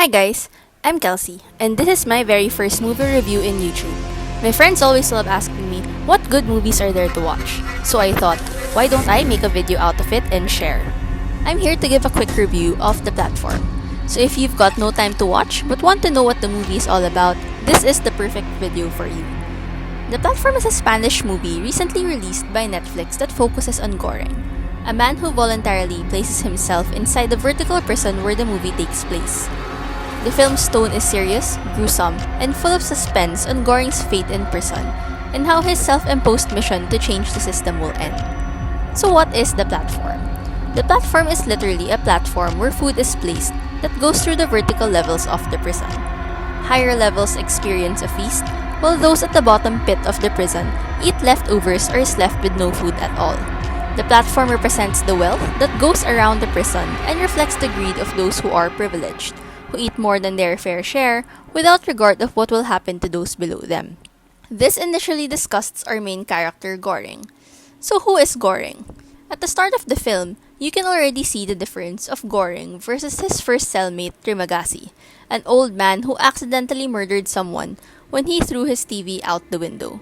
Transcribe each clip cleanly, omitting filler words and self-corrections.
guys, I'm Kelsey, and this is my very first movie review in YouTube. My friends always love asking me what good movies are there to watch, so I thought, why don't I make a video out of it and share? I'm here to give a quick review of the platform. So if you've got no time to watch but want to know what the movie is all about, this is the perfect video for you. The platform is a Spanish movie recently released by Netflix that focuses on Goring, a man who voluntarily places himself inside the vertical prison where the movie takes place. The film's tone is serious, gruesome, and full of suspense on Goring's fate in prison and how his self-imposed mission to change the system will end. So what is the platform? The platform is literally a platform where food is placed that goes through the vertical levels of the prison. Higher levels experience a feast, while those at the bottom pit of the prison eat leftovers or is left with no food at all. The platform represents the wealth that goes around the prison and reflects the greed of those who are privileged, who eat more than their fair share without regard of what will happen to those below them. This initially disgusts our main character, Goring. So who is Goring? At the start of the film, you can already see the difference of Goring versus his first cellmate, Trimagasi, an old man who accidentally murdered someone when he threw his TV out the window.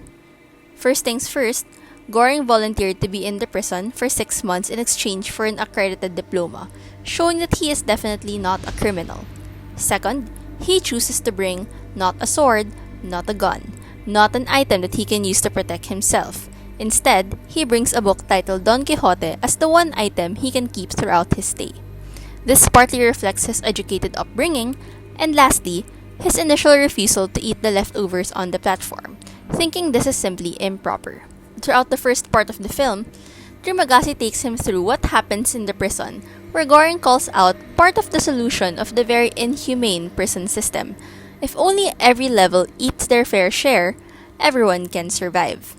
First things first, Goring volunteered to be in the prison for 6 months in exchange for an accredited diploma, showing that he is definitely not a criminal. Second, he chooses to bring not a sword, not a gun, not an item that he can use to protect himself. Instead, he brings a book titled Don Quixote as the one item he can keep throughout his stay. This partly reflects his educated upbringing, and lastly, his initial refusal to eat the leftovers on the platform, thinking this is simply improper. Throughout the first part of the film, Trimagasi takes him through what happens in the prison, where Goring calls out part of the solution of the very inhumane prison system. If only every level eats their fair share, everyone can survive.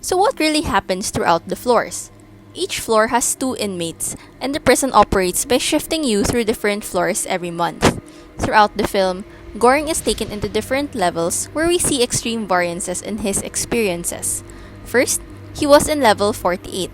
So what really happens throughout the floors? Each floor has 2 inmates, and the prison operates by shifting you through different floors every month. Throughout the film, Goring is taken into different levels where we see extreme variances in his experiences. First, he was in level 48,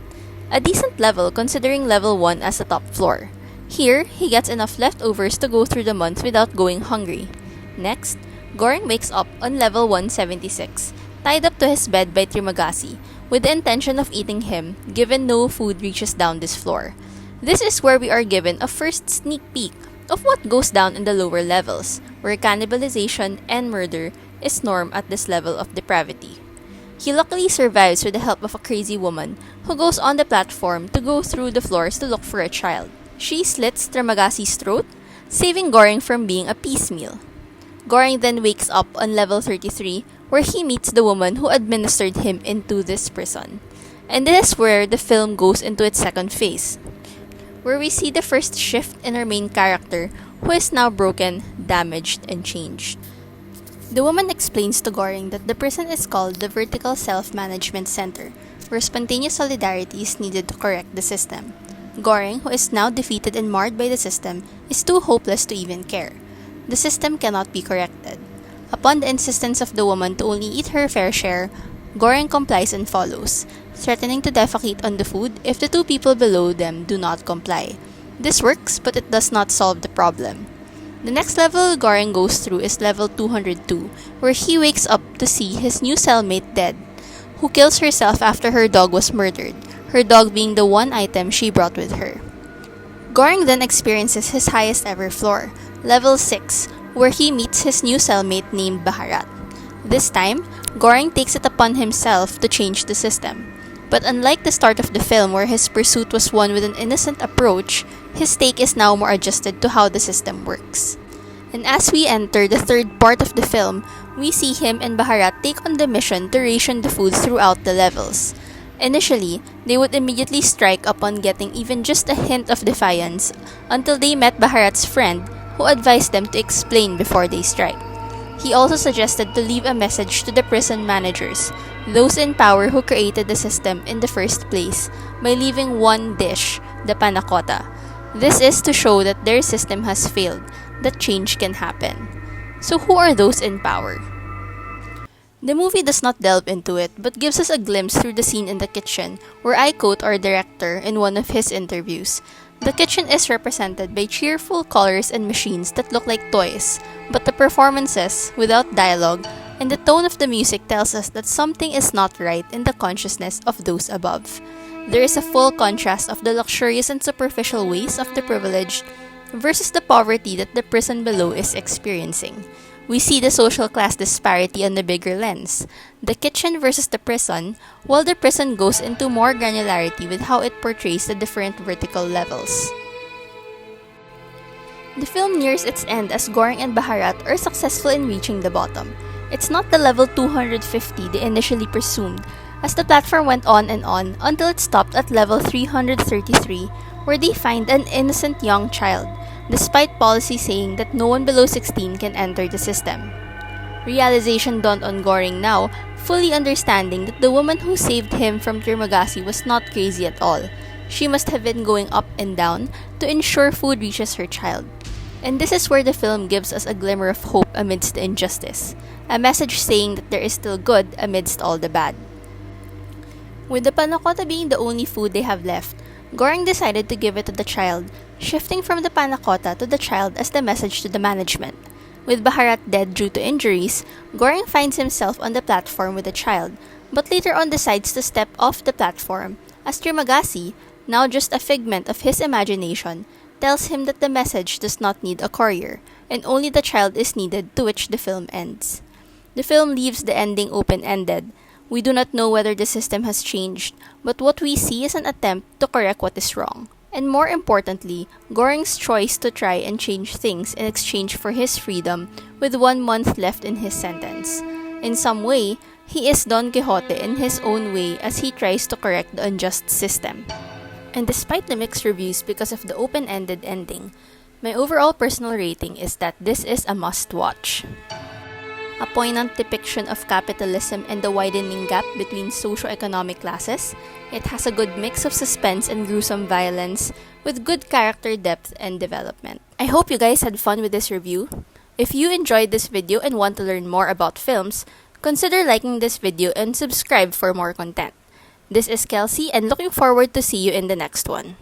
a decent level considering level 1 as a top floor. Here, he gets enough leftovers to go through the month without going hungry. Next, Goring wakes up on level 176, tied up to his bed by Trimagasi, with the intention of eating him, given no food reaches down this floor. This is where we are given a first sneak peek of what goes down in the lower levels, where cannibalization and murder is norm at this level of depravity. He luckily survives with the help of a crazy woman who goes on the platform to go through the floors to look for a child. She slits Trimagasi's throat, saving Goring from being a piecemeal. Goring then wakes up on level 33, where he meets the woman who administered him into this prison. And this is where the film goes into its second phase, where we see the first shift in our main character, who is now broken, damaged, and changed. The woman explains to Goring that the prison is called the Vertical Self-Management Center, where spontaneous solidarity is needed to correct the system. Goring, who is now defeated and marred by the system, is too hopeless to even care. The system cannot be corrected. Upon the insistence of the woman to only eat her fair share, Goring complies and follows, threatening to defecate on the food if the 2 people below them do not comply. This works, but it does not solve the problem. The next level Goring goes through is level 202, where he wakes up to see his new cellmate dead, who kills herself after her dog was murdered, her dog being the one item she brought with her. Goring then experiences his highest ever floor, level 6, where he meets his new cellmate named Baharat. This time, Goring takes it upon himself to change the system. But unlike the start of the film where his pursuit was one with an innocent approach, his take is now more adjusted to how the system works. And as we enter the third part of the film, we see him and Baharat take on the mission to ration the food throughout the levels. Initially, they would immediately strike upon getting even just a hint of defiance until they met Baharat's friend, who advised them to explain before they strike. He also suggested to leave a message to the prison managers, those in power who created the system in the first place, by leaving one dish, the panna cotta. This is to show that their system has failed, that change can happen. So who are those in power? The movie does not delve into it, but gives us a glimpse through the scene in the kitchen, where I quote our director in one of his interviews. The kitchen is represented by cheerful colors and machines that look like toys, but the performances, without dialogue, and the tone of the music tells us that something is not right in the consciousness of those above. There is a full contrast of the luxurious and superficial ways of the privileged versus the poverty that the prison below is experiencing. We see the social class disparity on the bigger lens, the kitchen versus the prison, while the prison goes into more granularity with how it portrays the different vertical levels. The film nears its end as Goring and Baharat are successful in reaching the bottom. It's not the level 250 they initially presumed, as the platform went on and on until it stopped at level 333, where they find an innocent young child, despite policy saying that no one below 16 can enter the system. Realization dawned on Goring now, fully understanding that the woman who saved him from Trimagasi was not crazy at all. She must have been going up and down to ensure food reaches her child. And this is where the film gives us a glimmer of hope amidst the injustice, a message saying that there is still good amidst all the bad. With the panakota being the only food they have left, Goring decided to give it to the child, shifting from the panakota to the child as the message to the management. With Baharat dead due to injuries, Goring finds himself on the platform with the child, but later on decides to step off the platform, as Trimagasi, now just a figment of his imagination, tells him that the message does not need a courier, and only the child is needed, to which the film ends. The film leaves the ending open-ended. We do not know whether the system has changed, but what we see is an attempt to correct what is wrong. And more importantly, Goring's choice to try and change things in exchange for his freedom with 1 month left in his sentence. In some way, he is Don Quixote in his own way as he tries to correct the unjust system. And despite the mixed reviews because of the open-ended ending, my overall personal rating is that this is a must-watch. A poignant depiction of capitalism and the widening gap between socio-economic classes, it has a good mix of suspense and gruesome violence with good character depth and development. I hope you guys had fun with this review. If you enjoyed this video and want to learn more about films, consider liking this video and subscribe for more content. This is Kelsey and looking forward to see you in the next one.